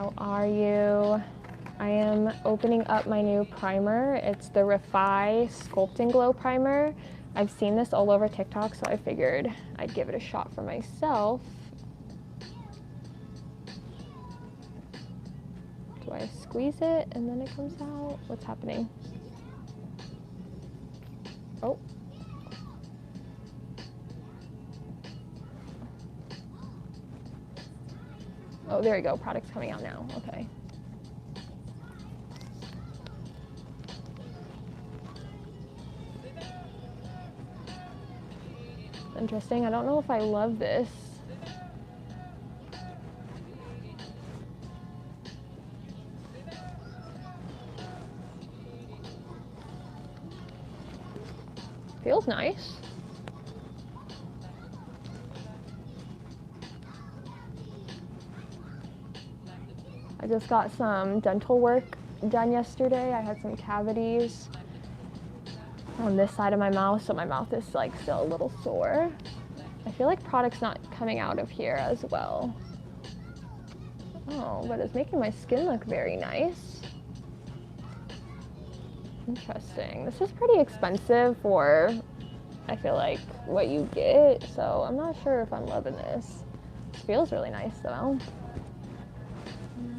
How are you? I am opening up my new primer. It's the Refy Sculpt and Glow Primer. I've seen this all over TikTok, so I figured I'd give it a shot for myself. Do I squeeze it and then it comes out? What's happening? Oh. Oh, there you go. Product's coming out now. Okay. Interesting. I don't know if I love this. Feels nice. I just got some dental work done yesterday. I had some cavities on this side of my mouth, so my mouth is like still a little sore. I feel like product's not coming out of here as well. Oh, but it's making my skin look very nice. Interesting. This is pretty expensive for, I feel like, what you get, so I'm not sure if I'm loving this. It feels really nice though.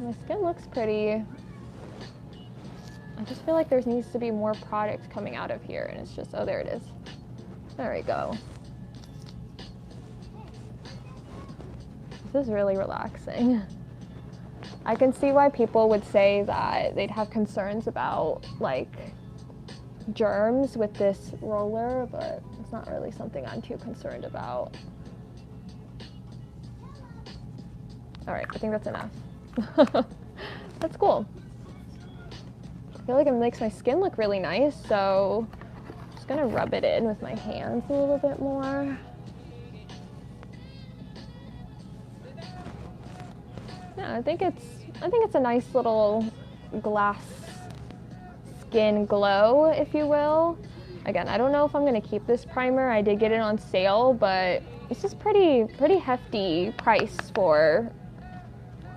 My skin looks pretty. I just feel like there needs to be more product coming out of here, and it's just, oh, there it is. There we go. This is really relaxing. I can see why people would say that they'd have concerns about like germs with this roller, but it's not really something I'm too concerned about. All right, I think that's enough. That's cool. I feel like it makes my skin look really nice, so I'm just gonna rub it in with my hands a little bit more. Yeah, I think it's a nice little glass skin glow, if you will. Again, I don't know if I'm gonna keep this primer. I did get it on sale, but this is pretty hefty price for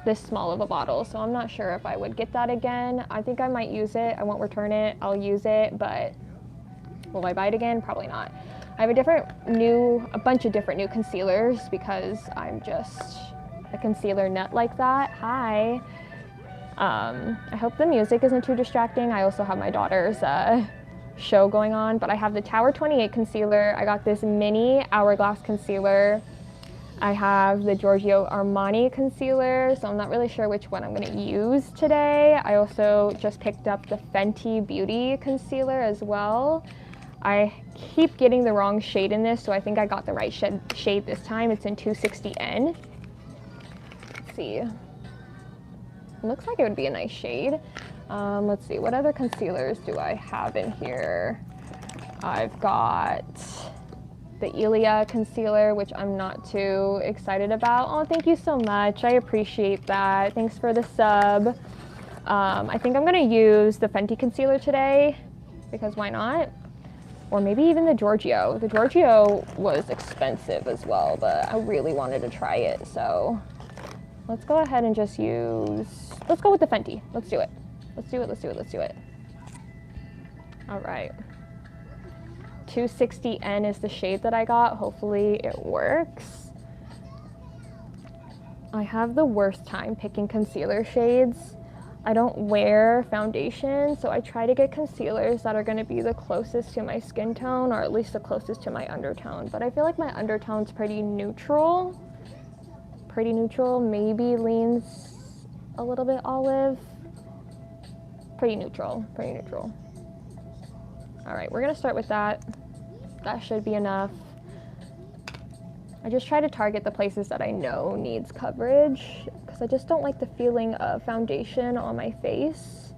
this small of a bottle, so I'm not sure if I would get that again. I think I might use it. I won't return it. I'll use it, but will I buy it again? Probably not. I have a bunch of different new concealers because I'm just a concealer nut like that. Hi. I hope the music isn't too distracting. I also have my daughter's show going on, but I have the Tower 28 concealer. I got this mini Hourglass concealer. I have the Giorgio Armani concealer, so I'm not really sure which one I'm going to use today. I also just picked up the Fenty Beauty concealer as well. I keep getting the wrong shade in this, so I think I got the right shade this time. It's in 260N. Let's see. It looks like it would be a nice shade. Let's see, what other concealers do I have in here? I've got the Ilia concealer, which I'm not too excited about. Oh, thank you so much. I appreciate that. Thanks for the sub. I think I'm gonna use the Fenty concealer today because why not? Or maybe even the Giorgio. The Giorgio was expensive as well, but I really wanted to try it. So let's go ahead and just let's go with the Fenty. Let's do it. Let's do it. All right. 260N is the shade that I got. Hopefully it works. I have the worst time picking concealer shades. I don't wear foundation, so I try to get concealers that are going to be the closest to my skin tone, or at least the closest to my undertone. But I feel like my undertone's pretty neutral. Maybe leans a little bit olive. Pretty neutral. All right, we're gonna start with that. That should be enough. I just try to target the places that I know needs coverage because I just don't like the feeling of foundation on my face,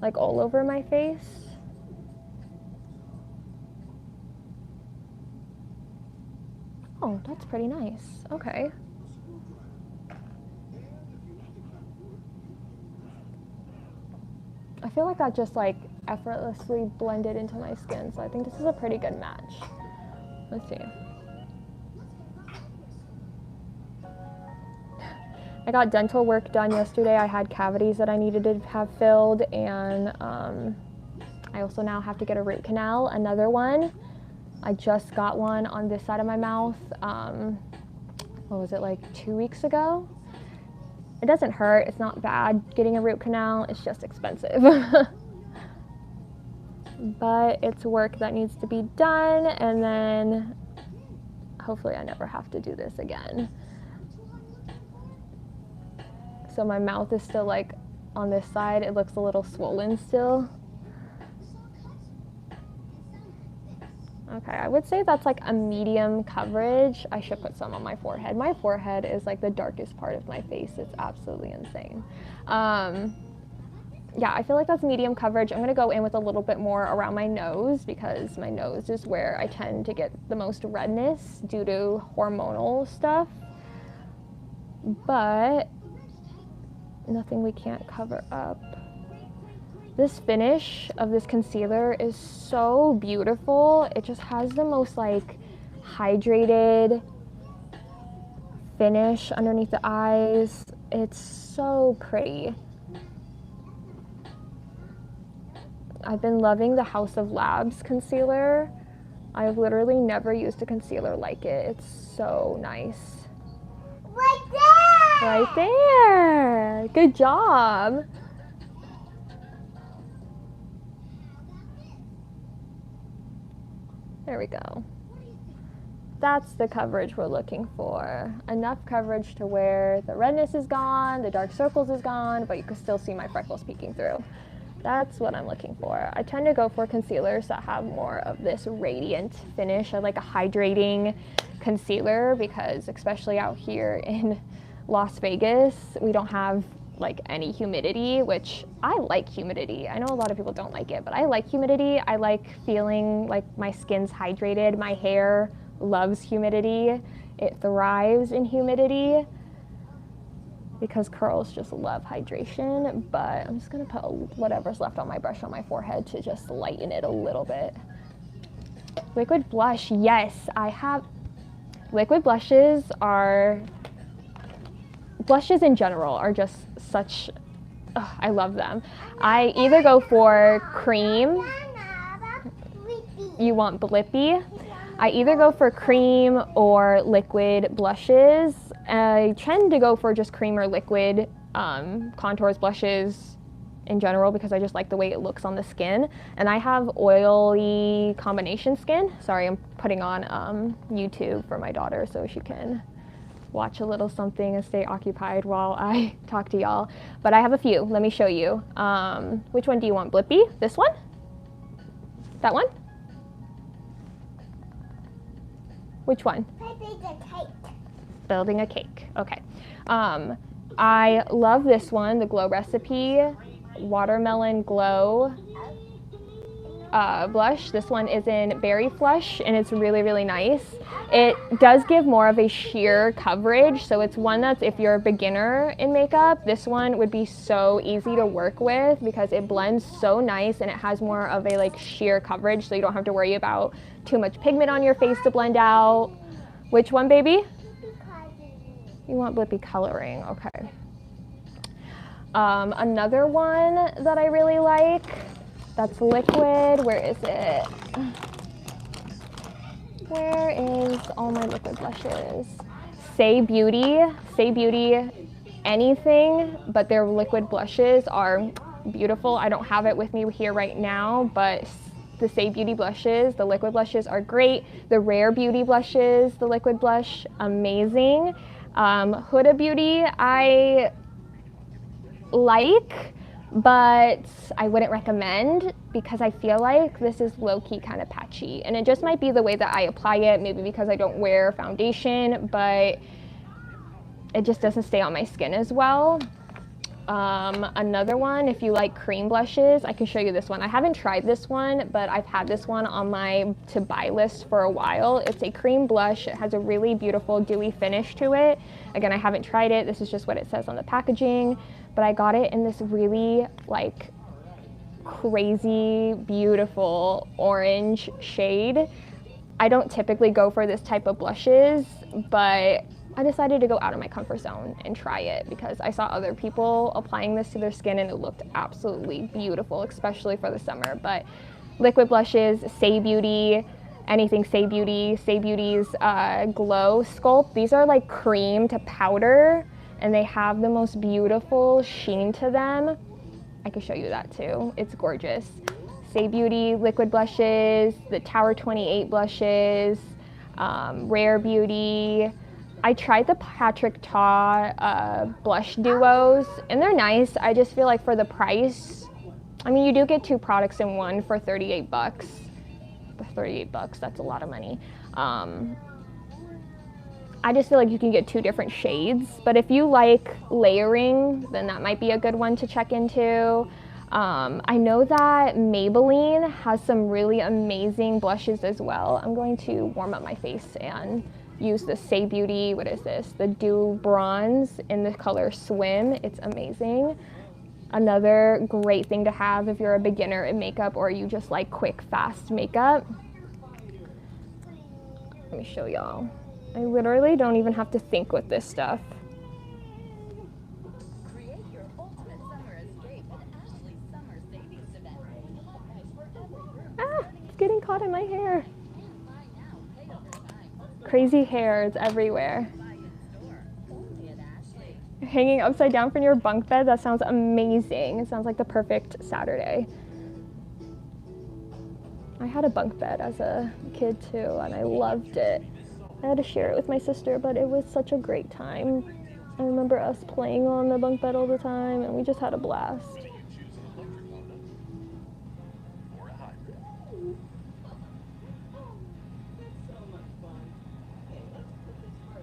like all over my face. Oh, that's pretty nice. Okay. I feel like that just like effortlessly blended into my skin, so I think this is a pretty good match. Let's see. I got dental work done yesterday. I had cavities that I needed to have filled, and I also now have to get a root canal, another one. I just got one on this side of my mouth, what was it, like 2 weeks ago? It doesn't hurt, it's not bad getting a root canal, it's just expensive. But it's work that needs to be done, and then hopefully I never have to do this again. So my mouth is still like on this side, it looks a little swollen still. Okay, I would say that's like a medium coverage. I should put some on my forehead. My forehead is like the darkest part of my face. It's absolutely insane. Yeah, I feel like that's medium coverage. I'm gonna go in with a little bit more around my nose because my nose is where I tend to get the most redness due to hormonal stuff. But nothing we can't cover up. This finish of this concealer is so beautiful. It just has the most like hydrated finish underneath the eyes. It's so pretty. I've been loving the House of Labs concealer. I've literally never used a concealer like it. It's so nice. Right there! Right there. Good job. There we go. That's the coverage we're looking for. Enough coverage to where the redness is gone, the dark circles is gone, but you can still see my freckles peeking through. That's what I'm looking for. I tend to go for concealers that have more of this radiant finish. I like a hydrating concealer because especially out here in Las Vegas, we don't have like any humidity, which I like humidity. I know a lot of people don't like it, but I like humidity. I like feeling like my skin's hydrated. My hair loves humidity. It thrives in humidity because curls just love hydration. But I'm just gonna put whatever's left on my brush on my forehead to just lighten it a little bit. Liquid blush, yes, I have. Liquid blushes in general are just such, I love them. I either go for cream. You want Blippi? I either go for cream or liquid blushes. I tend to go for just cream or liquid contours, blushes in general because I just like the way it looks on the skin. And I have oily combination skin. Sorry, I'm putting on YouTube for my daughter so she can watch a little something and stay occupied while I talk to y'all. But I have a few. Let me show you. Which one do you want? Blippi? This one? That one? Which one? Building a cake. Building a cake. Okay. I love this one, the Glow Recipe Watermelon Glow blush. This one is in Berry Flush and it's really, really nice. It does give more of a sheer coverage, so it's one that's, if you're a beginner in makeup, this one would be so easy to work with because it blends so nice and it has more of a like sheer coverage, so you don't have to worry about too much pigment on your face to blend out. Which one, baby? You want Blippi coloring, okay. Another one that I really like, that's liquid. Where is it? Where is all my liquid blushes? Say Beauty. Say Beauty, anything but their liquid blushes are beautiful. I don't have it with me here right now, but the Say Beauty blushes, the liquid blushes are great. The Rare Beauty blushes, the liquid blush, amazing. Huda Beauty, I like, but I wouldn't recommend because I feel like this is low-key kind of patchy, and it just might be the way that I apply it, maybe because I don't wear foundation, but it just doesn't stay on my skin as well. Another one, if you like cream blushes, I can show you this one. I haven't tried this one, but I've had this one on my to buy list for a while. It's a cream blush. It has a really beautiful dewy finish to it. Again, I haven't tried it. This is just what it says on the packaging, but I got it in this really like crazy beautiful orange shade. I don't typically go for this type of blushes, but I decided to go out of my comfort zone and try it because I saw other people applying this to their skin and it looked absolutely beautiful, especially for the summer. But liquid blushes, Sae Beauty, anything Sae Beauty, Sae Beauty's Glow Sculpt. These are like cream to powder and they have the most beautiful sheen to them. I can show you that too. It's gorgeous. Sae Beauty liquid blushes, the Tower 28 blushes, Rare Beauty. I tried the Patrick Ta blush duos and they're nice. I just feel like for the price, I mean, you do get 2 products in one for 38 bucks. For 38 bucks, that's a lot of money. I just feel like you can get 2 different shades, but if you like layering, then that might be a good one to check into. I know that Maybelline has some really amazing blushes as well. I'm going to warm up my face and use the Sae Beauty, what is this? The Dew Bronze in the color Swim. It's amazing. Another great thing to have if you're a beginner in makeup or you just like quick, fast makeup. Let me show y'all. I literally don't even have to think with this stuff. Create your ultimate summer escape with Ashley's summer savings event. Ah, it's getting caught in my hair. Crazy hairs everywhere. Hanging upside down from your bunk bed, that sounds amazing. It sounds like the perfect Saturday. I had a bunk bed as a kid too, and I loved it. I had to share it with my sister, but it was such a great time. I remember us playing on the bunk bed all the time, and we just had a blast.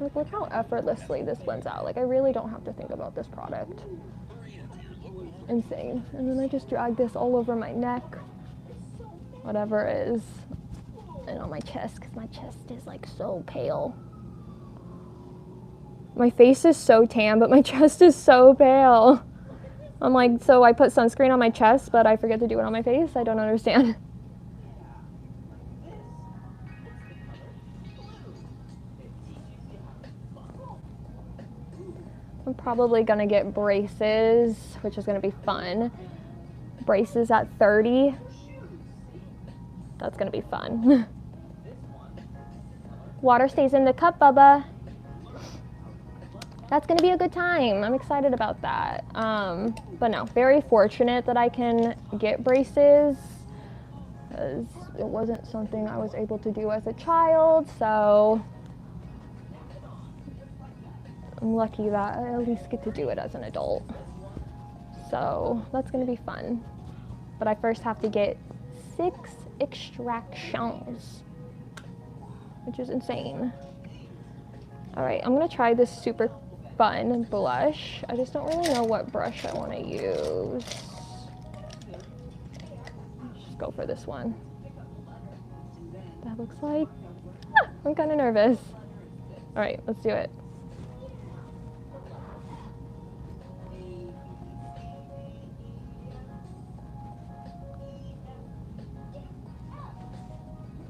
Like, look how effortlessly this blends out. Like, I really don't have to think about this product. Insane. And then I just drag this all over my neck, whatever it is, and on my chest, because my chest is like so pale. My face is so tan, but my chest is so pale. I'm like, so I put sunscreen on my chest, but I forget to do it on my face? I don't understand. I'm probably gonna get braces, which is gonna be fun. Braces at 30. That's gonna be fun. Water stays in the cup, Bubba. That's gonna be a good time. I'm excited about that. But no, very fortunate that I can get braces, because it wasn't something I was able to do as a child, so I'm lucky that I at least get to do it as an adult. So that's gonna be fun. But I first have to get 6 extractions, which is insane. All right, I'm gonna try this super fun blush. I just don't really know what brush I wanna use. Let's just go for this one. That looks like, I'm kinda nervous. All right, let's do it.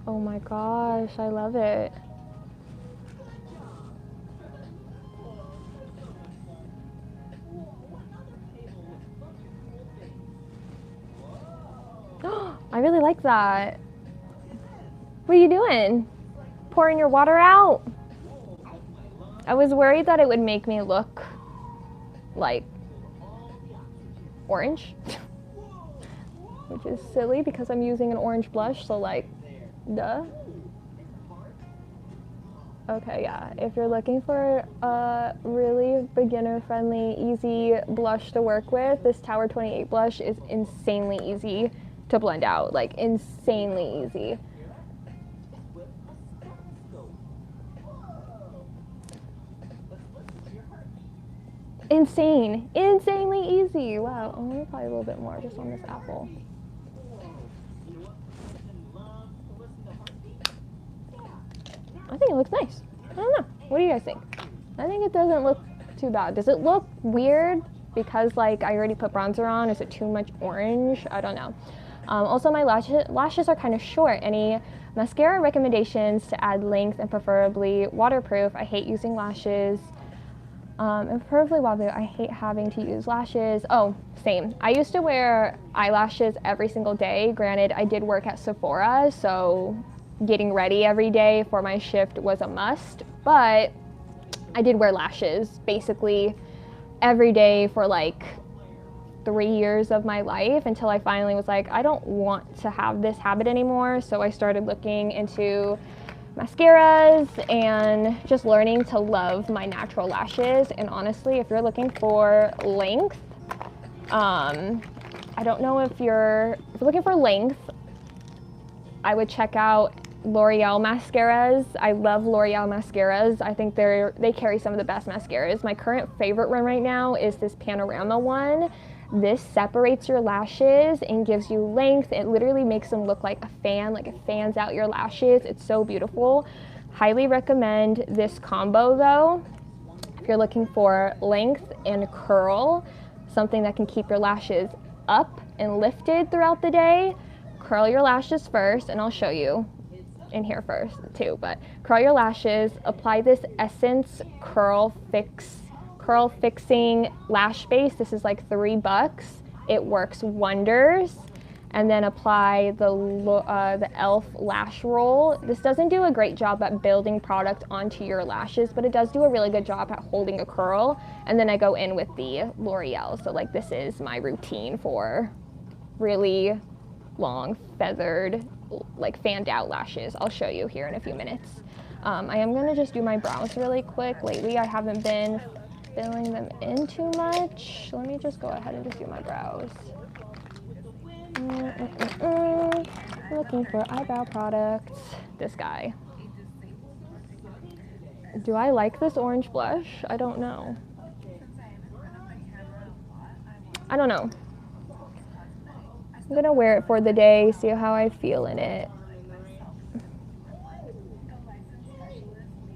Oh my gosh, I love it. I really like that. What are you doing? Pouring your water out? I was worried that it would make me look like orange, which is silly because I'm using an orange blush, so like, duh. Okay, yeah, if you're looking for a really beginner-friendly, easy blush to work with, this Tower 28 blush is insanely easy to blend out, like insanely easy. Insanely easy. Wow, I'm gonna probably a little bit more just on this apple. I think it looks nice. I don't know. What do you guys think? I think it doesn't look too bad. Does it look weird because like I already put bronzer on? Is it too much orange? I don't know. Also, my lashes are kind of short. Any mascara recommendations to add length and preferably waterproof? I hate using lashes. And preferably waterproof. I hate having to use lashes. Oh, same. I used to wear eyelashes every single day. Granted, I did work at Sephora, so getting ready every day for my shift was a must, but I did wear lashes basically every day for like 3 years of my life until I finally was like, I don't want to have this habit anymore. So I started looking into mascaras and just learning to love my natural lashes. And honestly, if you're looking for length, I don't know if you're looking for length, I would check out L'Oreal mascaras. I love L'Oreal mascaras. I think they carry some of the best mascaras. My current favorite one right now is this Panorama one. This separates your lashes and gives you length. It literally makes them look like a fan, like it fans out your lashes. It's so beautiful. Highly recommend this combo though. If you're looking for length and curl, something that can keep your lashes up and lifted throughout the day, curl your lashes first, and I'll show you in here first too, but curl your lashes, apply this Essence Curl Fixing Lash Base. This is like $3. It works wonders. And then apply the e.l.f. lash roll. This doesn't do a great job at building product onto your lashes, but it does do a really good job at holding a curl. And then I go in with the L'Oreal. So like this is my routine for really long, feathered, like fanned out lashes. I'll show you here in a few minutes. I am gonna just do my brows really quick. Lately I haven't been filling them in too much. Let me just go ahead and just do my brows. Looking for eyebrow products. This guy. Do I like this orange blush? I don't know. I don't know. I'm gonna wear it for the day, see how I feel in it.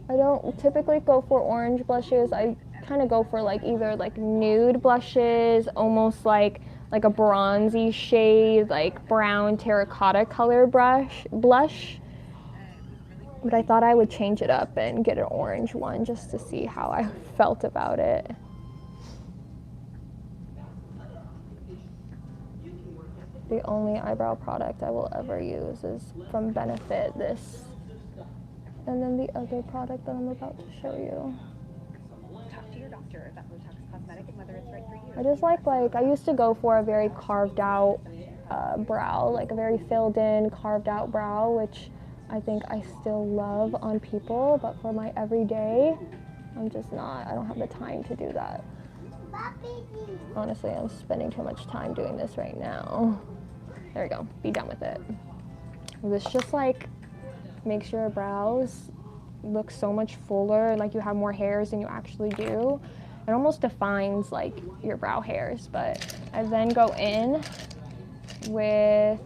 I don't typically go for orange blushes. I kind of go for like either like nude blushes, almost like a bronzy shade, like brown terracotta color blush. But I thought I would change it up and get an orange one just to see how I felt about it. The only eyebrow product I will ever use is from Benefit, this. And then the other product that I'm about to show you. Talk to your doctor about Botox Cosmetic and whether it's right for you. I just like I used to go for a very carved out brow, like a very filled in, carved out brow, which I think I still love on people, but for my everyday, I don't have the time to do that. Honestly, I'm spending too much time doing this right now. There we go, be done with it. This just like makes your brows look so much fuller, like you have more hairs than you actually do. It almost defines like your brow hairs, but I then go in with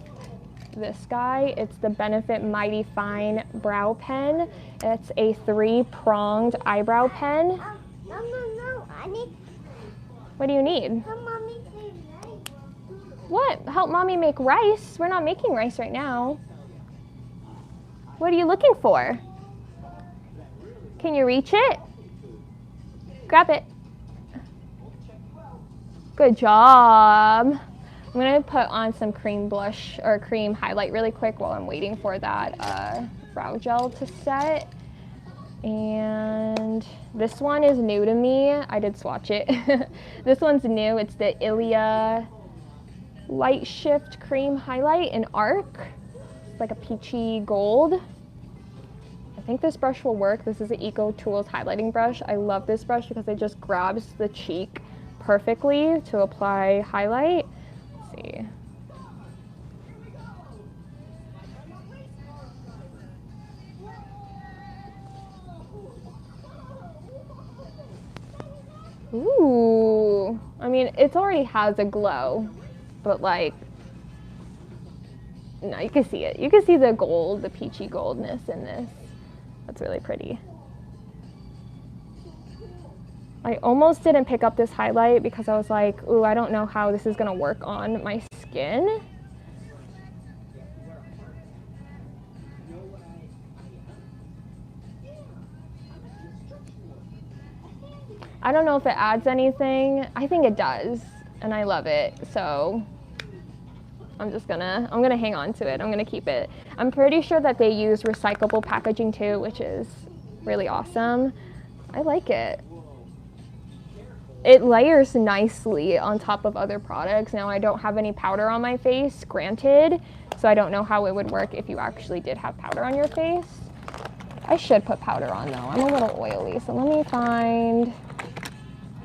this guy. It's the Benefit Mighty Fine Brow Pen. It's a 3-pronged eyebrow pen. No, I need. What do you need? Help mommy make rice. What? Help mommy make rice? We're not making rice right now. What are you looking for? Can you reach it? Grab it. Good job. I'm gonna put on some cream blush or cream highlight really quick while I'm waiting for that brow gel to set. And this one is new to me. I did swatch it. This one's new. It's the Ilia Light Shift Cream Highlight in Arc. It's like a peachy gold. I think this brush will work. This is the Eco Tools highlighting brush. I love this brush because it just grabs the cheek perfectly to apply highlight. Let's see. Ooh, I mean, it already has a glow, but like, no, you can see it. You can see the gold, the peachy goldness in this. That's really pretty. I almost didn't pick up this highlight because I was like, ooh, I don't know how this is gonna work on my skin. I don't know if it adds anything. I think it does, and I love it. So I'm gonna hang on to it. I'm gonna keep it. I'm pretty sure that they use recyclable packaging too, which is really awesome. I like it. It layers nicely on top of other products. Now I don't have any powder on my face, granted, so I don't know how it would work if you actually did have powder on your face. I should put powder on though. I'm a little oily, so let me find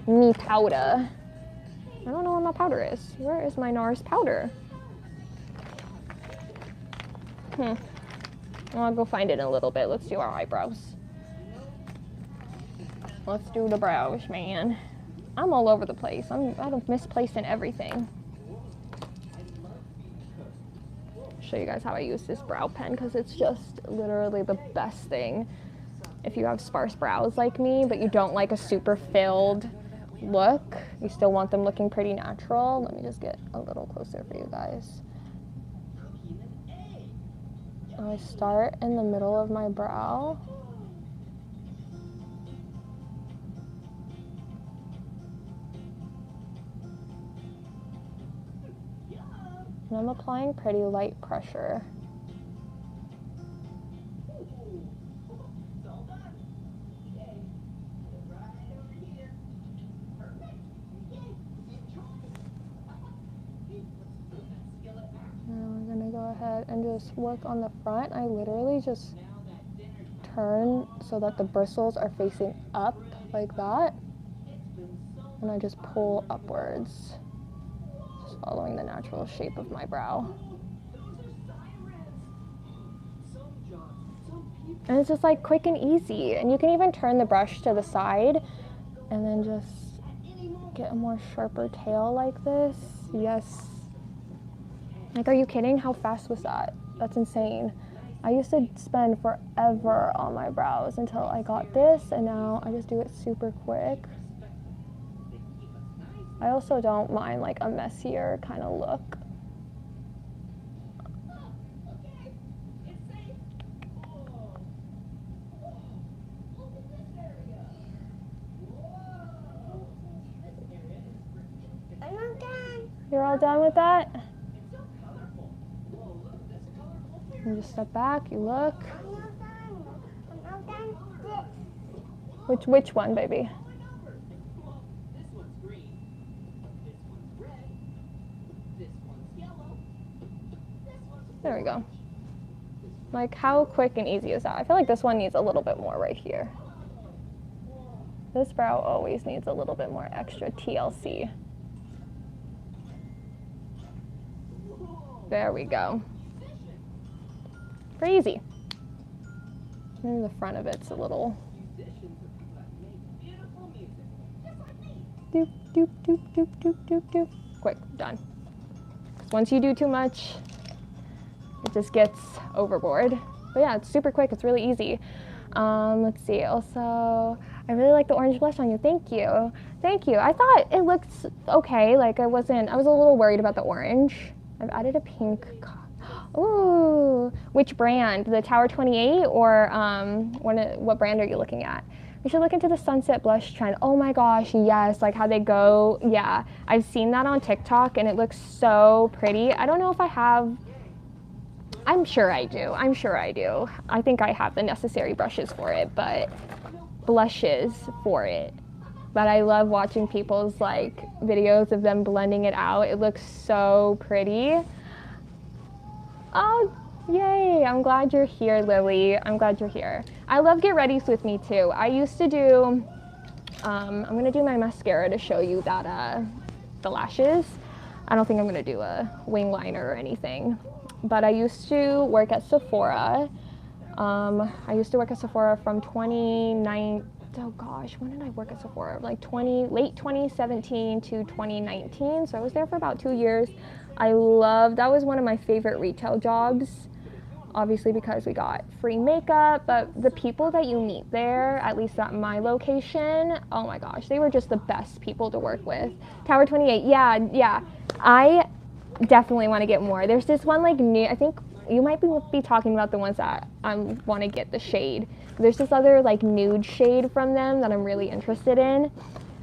me powder. I don't know where my powder is. Where is my NARS powder? I'll go find it in a little bit. Let's do our eyebrows. Let's do the brows, man. I'm all over the place. I'm misplacing everything. Show you guys how I use this brow pen because it's just literally the best thing if you have sparse brows like me, but you don't like a super filled look. You still want them looking pretty natural. Let me just get a little closer for you guys. I start in the middle of my brow. And I'm applying pretty light pressure. Go ahead and just work on the front. I literally just turn so that the bristles are facing up like that, and I just pull upwards, just following the natural shape of my brow. And it's just like quick and easy, and you can even turn the brush to the side and then just get a more sharper tail like this. Yes. Like, are you kidding? How fast was that? That's insane. I used to spend forever on my brows until I got this, and now I just do it super quick. I also don't mind like a messier kind of look. I'm all done. You're all done with that? You just step back, you look. I'm all done. I'm all done. Which one, baby? There we go. Like, how quick and easy is that? I feel like this one needs a little bit more right here. This brow always needs a little bit more extra TLC. There we go. Pretty easy. Maybe the front of it's a little. Doop, doop, doop, doop, doop, doop, doop. Quick, done. 'Cause once you do too much, it just gets overboard. But yeah, it's super quick. It's really easy. Let's see. Also, I really like the orange blush on you. Thank you. Thank you. I thought it looked okay. Like I was a little worried about the orange. I've added a pink. Ooh, which brand? The Tower 28 or what brand are you looking at? We should look into the sunset blush trend. Oh my gosh, yes, like how they go. Yeah, I've seen that on TikTok and it looks so pretty. I don't know if I have. I'm sure I do. I think I have the necessary brushes for it, but blushes for it. But I love watching people's like videos of them blending it out. It looks so pretty. Oh, yay. I'm glad you're here, Lily. I'm glad you're here. I love Get Readies with me too. I used to do, I'm going to do my mascara to show you that, the lashes. I don't think I'm going to do a wing liner or anything. But I used to work at Sephora. I used to work at Sephora from 2019. Oh gosh, when did I work at Sephora? Like late 2017 to 2019. So I was there for about 2 years. That was one of my favorite retail jobs, obviously because we got free makeup, but the people that you meet there, at least at my location, oh my gosh, they were just the best people to work with. Tower 28, yeah. I definitely want to get more. There's this one like new, I think you might be talking about the ones that I want to get the shade. There's this other like nude shade from them that I'm really interested in.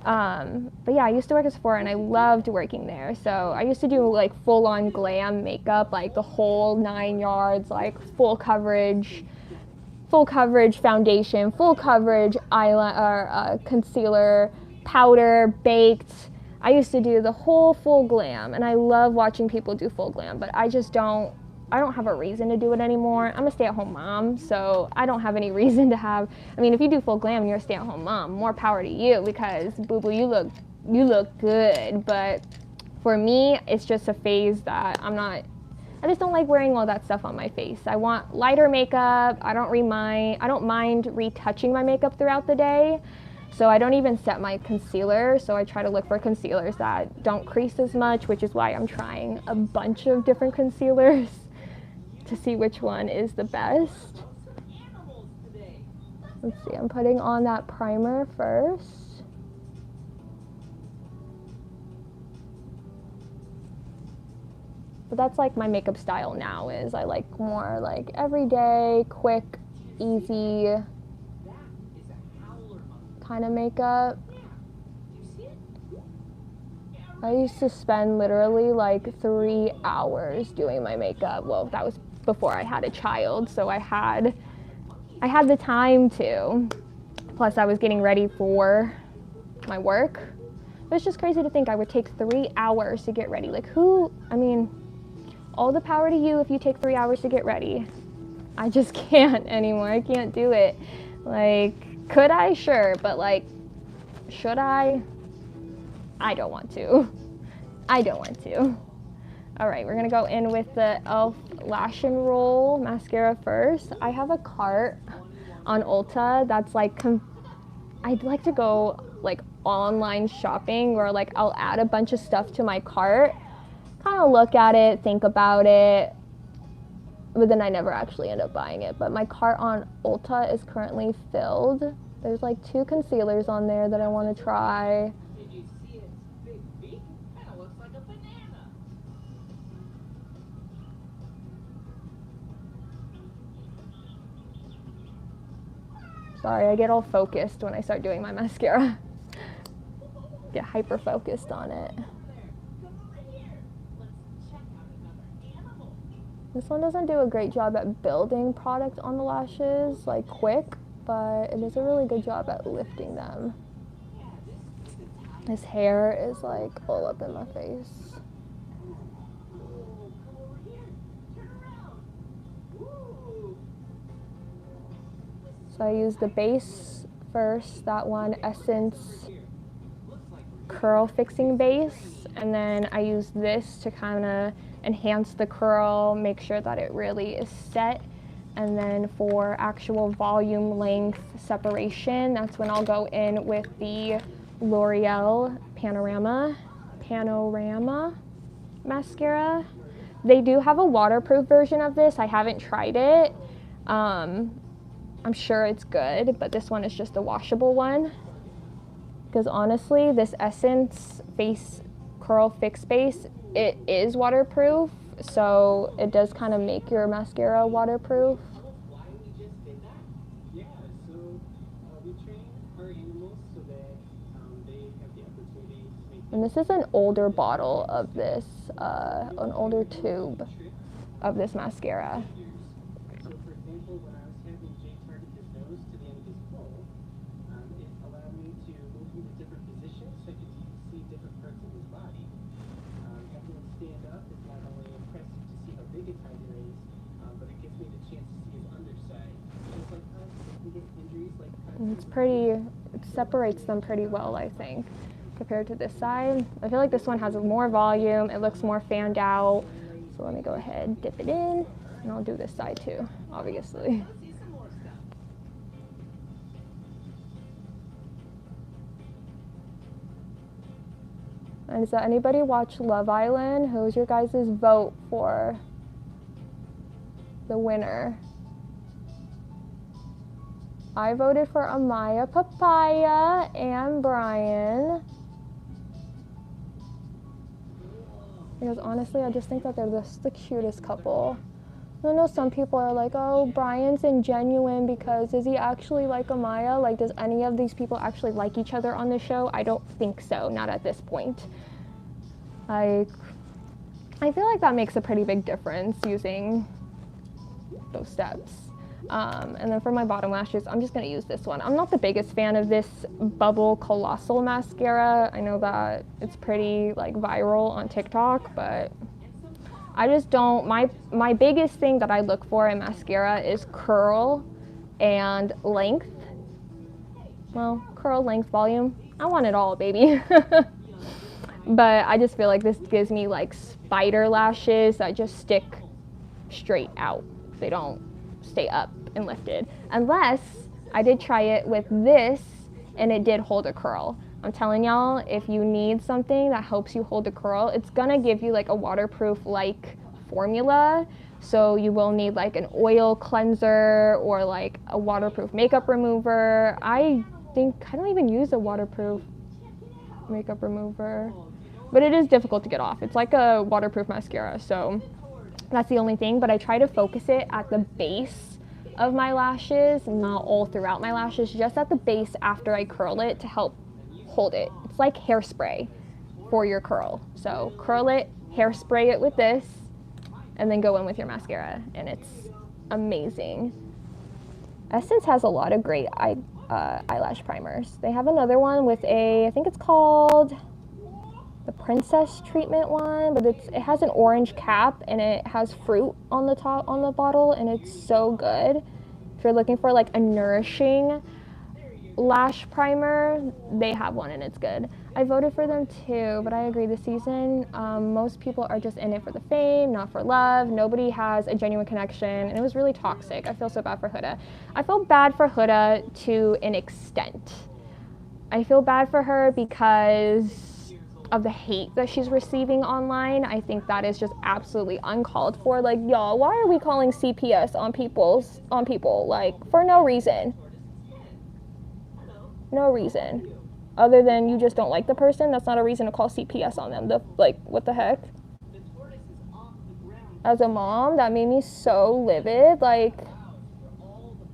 But yeah, I used to work at Sephora and I loved working there. So I used to do like full on glam makeup, like the whole 9 yards, like full coverage foundation, full coverage eyeliner, concealer, powder, baked. I used to do the whole full glam, and I love watching people do full glam, but I don't have a reason to do it anymore. I'm a stay-at-home mom, so I don't have any reason to have. I mean, if you do full glam and you're a stay-at-home mom, more power to you, because boo boo, you look good. But for me, it's just a phase that I just don't like wearing all that stuff on my face. I want lighter makeup. I don't mind retouching my makeup throughout the day. So I don't even set my concealer. So I try to look for concealers that don't crease as much, which is why I'm trying a bunch of different concealers to see which one is the best. Let's see, I'm putting on that primer first. But that's like my makeup style now, is I like more like everyday, quick, easy kind of makeup. I used to spend literally like 3 hours doing my makeup. Well, that was before I had a child, so I had the time to. Plus I was getting ready for my work. It's just crazy to think I would take 3 hours to get ready. Like all the power to you if you take 3 hours to get ready. I just can't anymore. I can't do it. Like, could I? Sure, but like, should I? I don't want to. I don't want to. All right, we're gonna go in with the e.l.f. Lash and Roll mascara first. I have a cart on Ulta that's like, I'd like to go like online shopping, where like I'll add a bunch of stuff to my cart, kind of look at it, think about it, but then I never actually end up buying it. But my cart on Ulta is currently filled. There's like 2 concealers on there that I want to try. Did you see its big beak? Kind of looks like a banana. Sorry, I get all focused when I start doing my mascara. Get hyper focused on it. This one doesn't do a great job at building product on the lashes, like quick, but it does a really good job at lifting them. This hair is like all up in my face. So I use the base first, that one, Essence Curl Fixing Base, and then I use this to kind of enhance the curl, make sure that it really is set. And then for actual volume length separation, that's when I'll go in with the L'Oreal Panorama mascara. They do have a waterproof version of this. I haven't tried it. I'm sure it's good, but this one is just a washable one. Because honestly, this Essence Face Curl Fix Base, it is waterproof, so it does kind of make your mascara waterproof. Why we just did that? Yeah, so we train our animals so that they have the opportunity to make. And this is an older bottle of this, an older tube of this mascara. So for example, when I was having Jake target his nose to the end of his bowl, it allowed me to move him to different positions so I could see different parts of his body. Having him stand up is not only impressive to see how big a tiger is, but it gives me the chance to see his underside. Just like us, they can get injuries like And it separates them pretty well, I think, compared to this side. I feel like this one has more volume, it looks more fanned out. So let me go ahead, dip it in, and I'll do this side too, obviously. And does anybody watch Love Island? Who's your guys' vote for the winner? I voted for Amaya Papaya and Brian. Because honestly, I just think that they're just the cutest couple. I know some people are like, oh, Brian's ingenuine because is he actually like Amaya? Like, does any of these people actually like each other on the show? I don't think so, not at this point. Like, I feel like that makes a pretty big difference using those steps. And then for my bottom lashes, I'm just gonna use this one. I'm not the biggest fan of this Bubble Colossal mascara. I know that it's pretty like viral on TikTok, but I just don't, my biggest thing that I look for in mascara is curl and length. Well, curl, length, volume. I want it all, baby. But I just feel like this gives me like spider lashes that just stick straight out. They don't stay up and lifted. Unless I did try it with this and it did hold a curl. I'm telling y'all, if you need something that helps you hold a curl, it's gonna give you like a waterproof like formula. So you will need like an oil cleanser or like a waterproof makeup remover. I think I don't even use a waterproof makeup remover, but it is difficult to get off. It's like a waterproof mascara, so that's the only thing. But I try to focus it at the base of my lashes, not all throughout my lashes, just at the base after I curl it to help hold it. It's like hairspray for your curl. So curl it, hairspray it with this, and then go in with your mascara, and it's amazing. Essence has a lot of great eyelash primers. They have another one with I think it's called the Princess Treatment one, but it has an orange cap and it has fruit on the top on the bottle, and it's so good. If you're looking for like a nourishing lash primer, they have one and it's good. I voted for them too, but I agree this season, most people are just in it for the fame, not for love. Nobody has a genuine connection, and it was really toxic. I feel so bad for Huda. I feel bad for Huda to an extent. I feel bad for her because of the hate that she's receiving online. I think that is just absolutely uncalled for. Like, y'all, why are we calling CPS on people like for no reason? No reason. Other than you just don't like the person, that's not a reason to call CPS on them. What the heck? As a mom, that made me so livid. Like,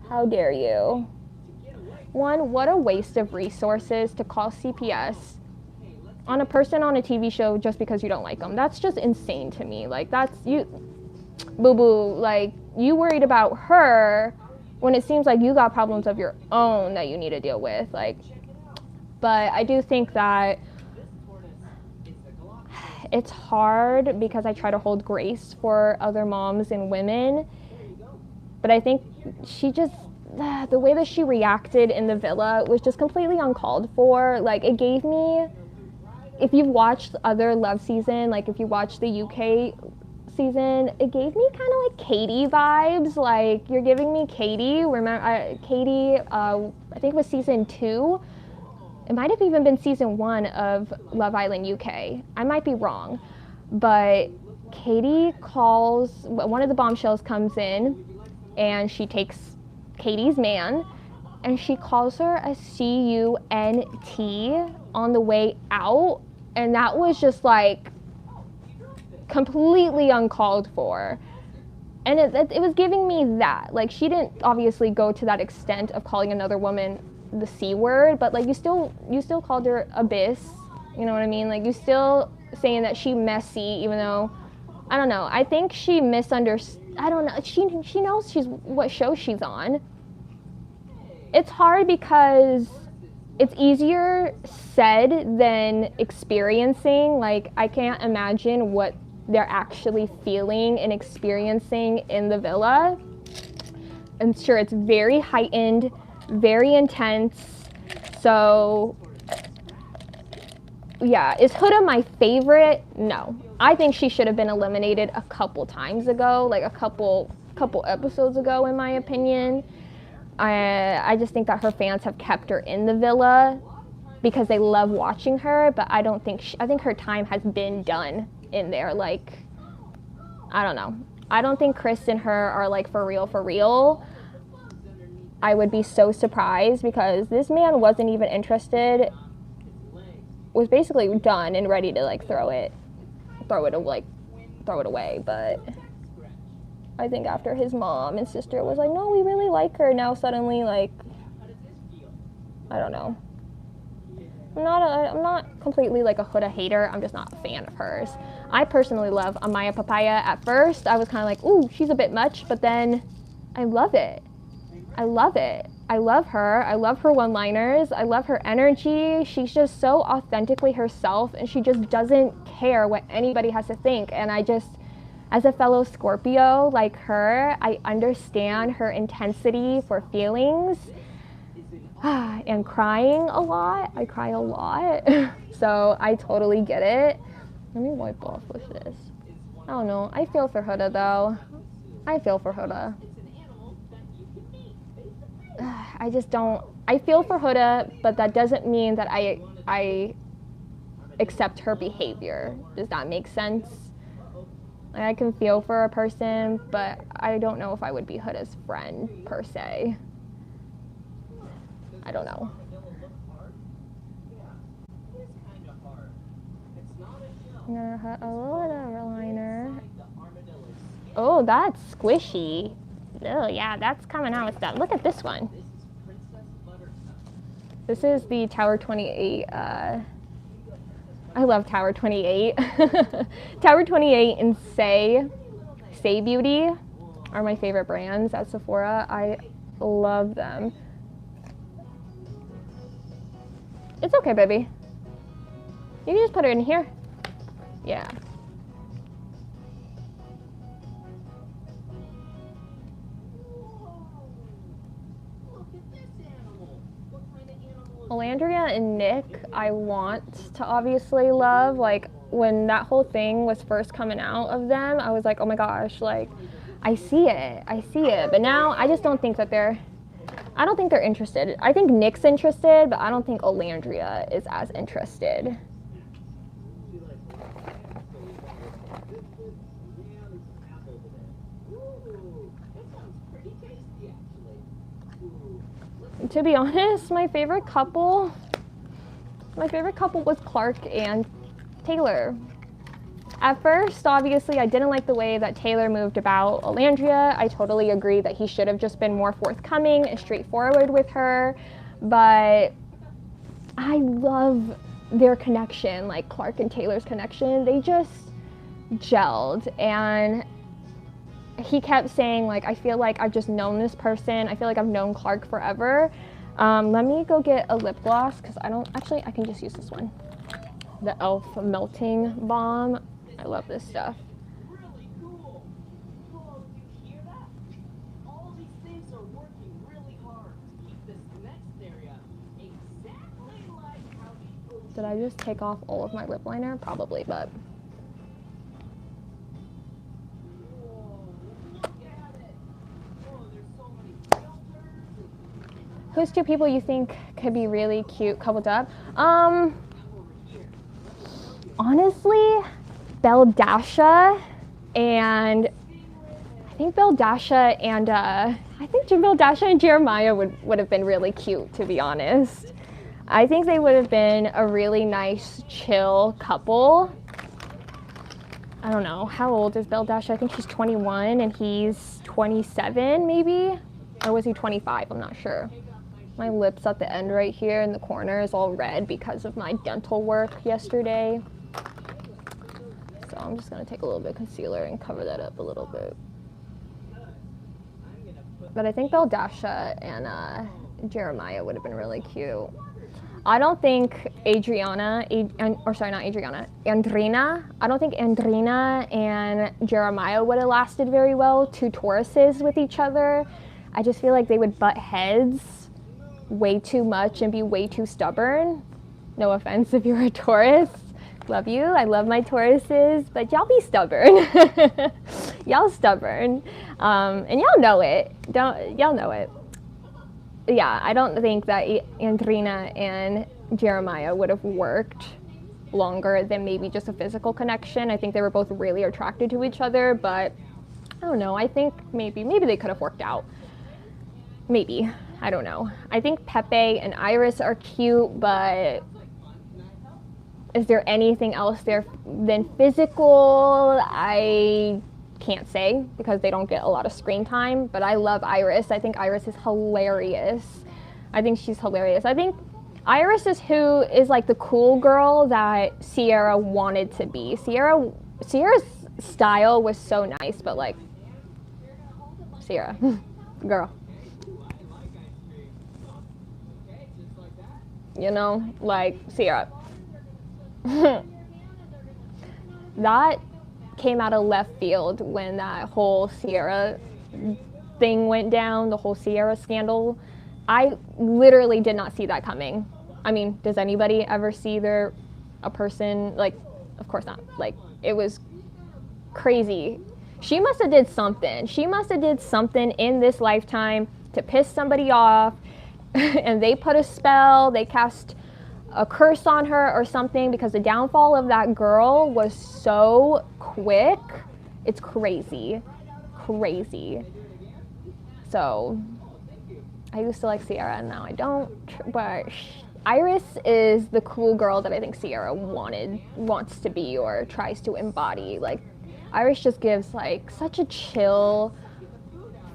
how dare you? One, what a waste of resources to call CPS on a person on a TV show just because you don't like them. That's just insane to me. Like, that's you, boo-boo. Like, you worried about her when it seems like you got problems of your own that you need to deal with. Like, but I do think that it's hard because I try to hold grace for other moms and women, but I think she just, the way that she reacted in the villa was just completely uncalled for. Like, it gave me, if you've watched other Love season, like if you watched the UK season, it gave me kind of like Katie vibes. Like, you're giving me Katie. Remember, Katie, I think it was season 2. It might have even been season 1 of Love Island UK. I might be wrong, but Katie calls, one of the bombshells comes in and she takes Katie's man and she calls her a C-U-N-T on the way out. And that was just like completely uncalled for. And it was giving me that. Like, she didn't obviously go to that extent of calling another woman the C word, but like you still called her abyss. You know what I mean? Like, you still saying that she messy, even though, I don't know. I think she misunderstood. I don't know. She knows what show she's on. It's hard because it's easier said than experiencing. Like, I can't imagine what they're actually feeling and experiencing in the villa. I'm sure it's very heightened, very intense. So yeah, is Huda my favorite? No. I think she should have been eliminated a couple times ago, like a couple episodes ago, in my opinion. I just think that her fans have kept her in the villa because they love watching her, but I don't think I think her time has been done in there. Like, I don't know. I don't think Chris and her are like for real. I would be so surprised because this man wasn't even interested, was basically done and ready to like throw it away. But I think after his mom and sister was like, no, we really like her, now suddenly, like, I don't know. I'm not completely like a Huda hater. I'm just not a fan of hers. I personally love Amaya Papaya. At first, I was kind of like, ooh, she's a bit much, but then I love it. I love it. I love her. I love her one-liners. I love her energy. She's just so authentically herself, and she just doesn't care what anybody has to think. And I just, as a fellow Scorpio like her, I understand her intensity for feelings. And crying a lot. I cry a lot. So I totally get it. Let me wipe off with this. I don't know. I feel for Huda though. I feel for Huda. I just don't. I feel for Huda, but that doesn't mean that I accept her behavior. Does that make sense? Like, I can feel for a person, but I don't know if I would be Huda's friend per se. I don't know. I'm gonna put a little bit of eyeliner. Oh, that's squishy. Oh yeah, that's coming out with stuff. Look at this one. This is the Tower 28. I love Tower 28. Tower 28 and Say Beauty are my favorite brands at Sephora. I love them. It's okay, baby. You can just put it in here. Yeah. Alandria and Nick, I want to obviously love. Like, when that whole thing was first coming out of them, I was like, oh my gosh, like, I see it. But now I just don't think that I don't think they're interested. I think Nick's interested, but I don't think Alandria is as interested. To be honest, my favorite couple was Clark and Taylor. At first, obviously, I didn't like the way that Taylor moved about Alandria. I totally agree that he should have just been more forthcoming and straightforward with her. But I love their connection, like Clark and Taylor's connection. They just gelled. And he kept saying, like, I feel like I've just known this person. I feel like I've known Clark forever. Let me go get a lip gloss, because I can just use this one. The e.l.f. Melting Balm. I love this stuff. Really cool. Whoa, you hear that? All these things are working really hard to keep this next area exactly like how the ocean. Did I just take off all of my lip liner? Probably, but. Whoa, look at it. Whoa, there's so many filters. Who's two people you think could be really cute coupled up? Honestly, Beldasha and I think Beldasha and Jeremiah would have been really cute, to be honest. I think they would have been a really nice, chill couple. I don't know, how old is Beldasha? I think she's 21 and he's 27 maybe? Or was he 25? I'm not sure. My lips at the end right here in the corner is all red because of my dental work yesterday. So I'm just gonna take a little bit of concealer and cover that up a little bit. But I think Beldasha and Jeremiah would have been really cute. I don't think Andrina, I don't think Andrina and Jeremiah would have lasted very well, two Tauruses with each other. I just feel like they would butt heads way too much and be way too stubborn. No offense if you're a Taurus. Love you. I love my Tauruses, but y'all be stubborn. Y'all stubborn. And y'all know it. Y'all know it. Yeah, I don't think that Andrina and Jeremiah would have worked longer than maybe just a physical connection. I think they were both really attracted to each other, but I don't know. I think maybe they could have worked out. Maybe. I don't know. I think Pepe and Iris are cute, but is there anything else there than physical? I can't say because they don't get a lot of screen time, but I love Iris. I think Iris is hilarious. I think she's hilarious. I think Iris is who is like the cool girl that Sierra wanted to be. Sierra's style was so nice, but like, Sierra, girl. You know, like, Sierra. That came out of left field when that whole Sierra thing went down, the whole Sierra scandal. I literally did not see that coming. I mean, does anybody ever see a person, like, of course not. Like, it was crazy. She must have did something. She must have did something in this lifetime to piss somebody off, and they put a spell, they cast a curse on her or something, because the downfall of that girl was so quick. It's crazy. Crazy. So, I used to like Sierra and now I don't, but Iris is the cool girl that I think Sierra wants to be or tries to embody. Like, Iris just gives like such a chill,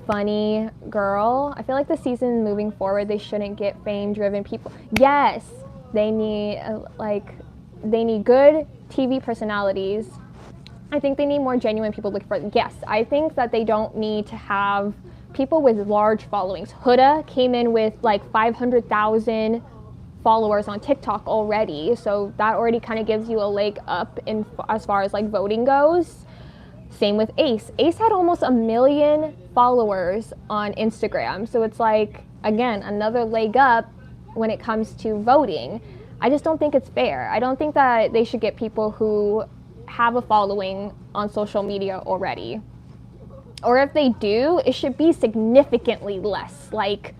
funny girl. I feel like the season moving forward, they shouldn't get fame-driven people. Yes, they need they need good TV personalities. I think they need more genuine people looking for. Yes, I think that they don't need to have people with large followings. Huda came in with like 500,000 followers on TikTok already, so that already kind of gives you a leg up in as far as like voting goes. Same with Ace. Ace had almost 1 million followers on Instagram, so it's like, again, another leg up when it comes to voting. I just don't think it's fair. I don't think that they should get people who have a following on social media already. Or if they do, it should be significantly less, like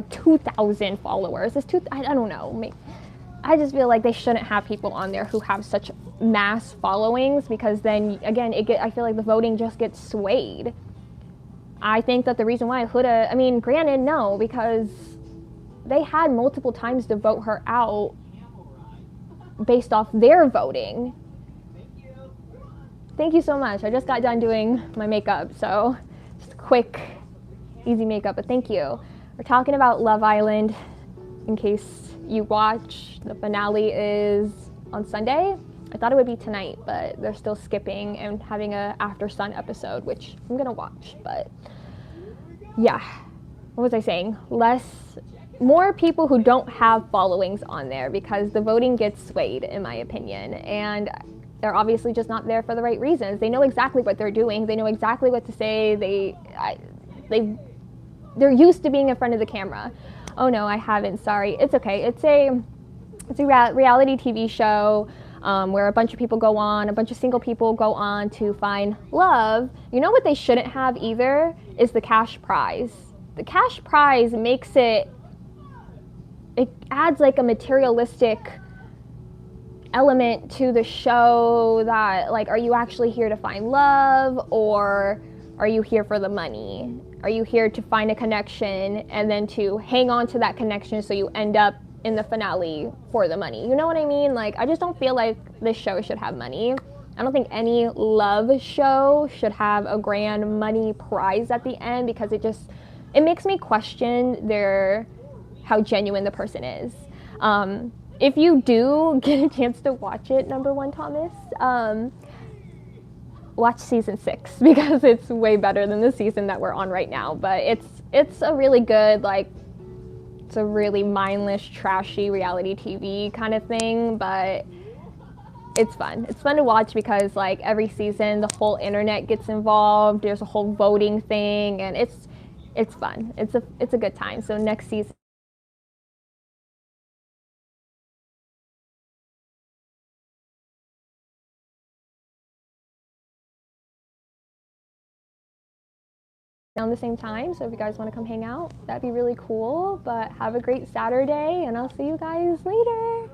2,000 followers. I don't know. I just feel like they shouldn't have people on there who have such mass followings, because then again, I feel like the voting just gets swayed. I think that the reason why Huda, I mean, granted, no, because they had multiple times to vote her out based off their voting. Thank you so much. I just got done doing my makeup, so just quick, easy makeup, but thank you. We're talking about Love Island, in case you watch. The finale is on Sunday. I thought it would be tonight, but they're still skipping and having a After Sun episode, which I'm gonna watch, but yeah. What was I saying? More people who don't have followings on there, because the voting gets swayed, in my opinion, and they're obviously just not there for the right reasons. They know exactly what they're doing. They know exactly what to say. They're used to being in front of the camera. Oh no, I haven't, sorry. It's okay. It's a reality TV show where a bunch of single people go on to find love. You know what they shouldn't have either is the cash prize. The cash prize it adds like a materialistic element to the show, that like, are you actually here to find love, or are you here for the money? Are you here to find a connection and then to hang on to that connection so you end up in the finale for the money? You know what I mean? Like, I just don't feel like this show should have money. I don't think any love show should have a grand money prize at the end, because it makes me question how genuine the person is. If you do get a chance to watch it, number one Thomas, watch season 6, because it's way better than the season that we're on right now. But it's a really good, like, it's a really mindless, trashy reality TV kind of thing, but it's fun. It's fun to watch because, like, every season the whole internet gets involved. There's a whole voting thing, and it's fun. It's a good time. So next season around the same time, so if you guys want to come hang out, that'd be really cool. But have a great Saturday, and I'll see you guys later.